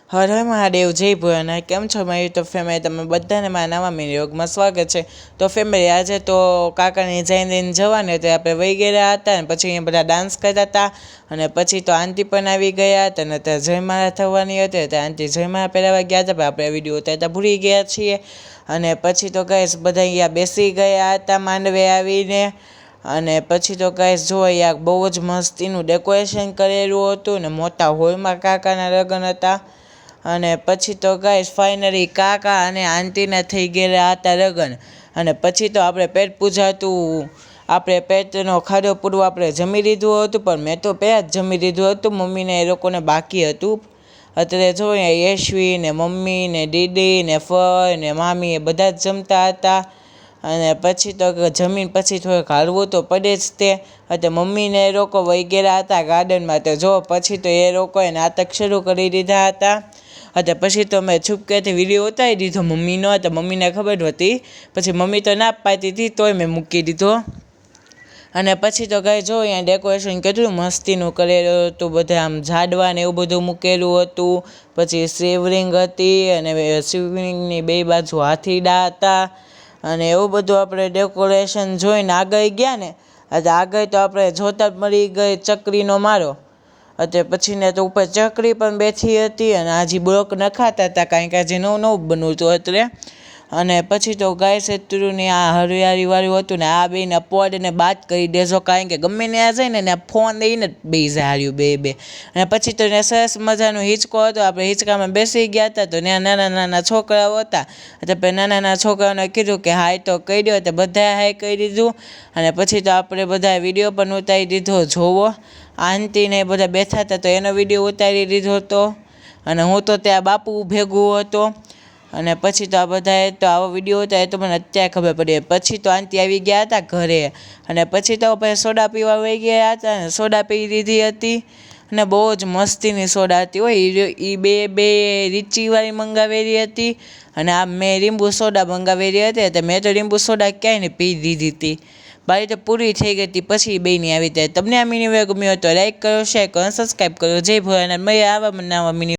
હર હર મહાદેવ, જય ભોળાનાથ। કેમ છો મારી યુટ્યુબ ફેમિલી? તમે બધાને મારા નવા મિની વ્લોગમાં સ્વાગત છે। તો ફેમિલી, આજે તો કાકાની જઈને જવાનું હતું, આપણે વહી ગયા હતા ને પછી અહીંયા બધા ડાન્સ કરતા હતા અને પછી તો આંટી પણ આવી ગયા હતા ને ત્યાં જયમાળા થવાની હતી, ત્યાં આંટી જયમાળા પહેરાવા ગયા હતા, આપણે વિડીયો ઉતારતા ભૂલી ગયા છીએ। અને પછી તો ગાઈસ બધા અહીંયા બેસી ગયા હતા માંડવે આવીને। અને પછી તો ગાઈસ જો યાર બહુ જ મસ્તીનું ડેકોરેશન કરેલું હતું ને મોટા હોલમાં કાકાના લગ્ન હતા। અને પછી તો ગાઈસ ફાઇનલી કાકા અને આંટીના થઈ ગયેલા હતા લગ્ન। અને પછી તો આપણે પેટ પૂજાતું, આપણે પેટનો ખાડો પૂરવા આપણે જમી લીધું હતું, પણ મેં તો પહેલાં જ જમી લીધું હતું, મમ્મીને એ લોકોને બાકી હતું। અત્યારે જો યશવી ને મમ્મી ને દીદી ને ફઈ ને મામી એ બધા જ જમતા હતા। અને પછી તો જમીન પછી થોડુંક હાલવું તો પડે જ તે, એટલે મમ્મીને એ લોકો વહી ગયેલા હતા ગાર્ડનમાં। તો જો પછી તો એ લોકોએ નાટક શરૂ કરી દીધા હતા। એટલે પછી તો મેં છૂપકેથી વિડીયો ઉતારી દીધો મમ્મીનો, તો મમ્મીને ખબર હતી, પછી મમ્મી તો ના પાડતી હતી તોય મેં મૂકી દીધો। અને પછી તો ગાય જો અહીંયા ડેકોરેશન કેટલું મસ્તીનું કરેલું હતું, બધા આમ ઝાડવા ને એવું બધું મૂકેલું હતું, પછી શિવલિંગ હતી અને શિવલિંગની બે બાજુ હાથીડા હતા। અને એવું બધું આપણે ડેકોરેશન જોઈને આગળ ગયા ને, એટલે આગળ તો આપણે જોતા જ મળી ગઈ ચકરીનો માળો। એટલે પછી ને તો ઉપર ચકરી પણ બેઠી હતી અને હજી બ્લોક નખાતા હતા, કારણ કે આજે નવું નવું બનવું હતું એટલે। અને પછી તો ગાય એટલું આ હરિયાળીવાળું હતું ને આ બેને પોડને બાદ કરી દેજો, કારણ કે ગમે ને આ જાય ને ફોન લઈને જ બે હાર્યું બે। અને પછી તો ને સરસ મજાનો હિંચકો હતો, આપણે હિંચકામાં બેસી ગયા હતા, તો ત્યાં નાના નાના છોકરાઓ હતા, એટલે નાના નાના છોકરાઓને કીધું કે હાય તો કહી દો, તો બધાએ હાય કહી દીધું। અને પછી તો આપણે બધા વિડીયો પણ ઉતારી દીધો, જોવો આંટીને બધા બેઠા હતા તો એનો વિડીયો ઉતારી દીધો હતો। અને હું તો ત્યાં બાપુ ભેગું હતો। અને પછી તો આ બધાએ તો આવો વિડીયો ઉતાર્યો તો મને અત્યારે ખબર પડી। પછી તો આંટી આવી ગયા હતા ઘરે, અને પછી તો પછી સોડા પીવા વહી ગયા હતા અને સોડા પી લીધી હતી, અને બહુ જ મસ્તીની સોડા હતી હોય। એ બે રીચીવાળી મંગાવેલી હતી અને આ મેં લીંબુ સોડા મંગાવેલી હતી, તો મેં તો લીંબુ સોડા ક્યાંય ને પી દીધી હતી, બારી તો પૂરી થઈ ગઈ હતી પછી બેની આવી ત્યારે। તમને આ મિની વ્લોગ ગમ્યો તો લાઈક કરો, શેર કરો, સબસ્ક્રાઈબ કરો। જય ભોળાનાથ, મળીએ આવા નવા મિની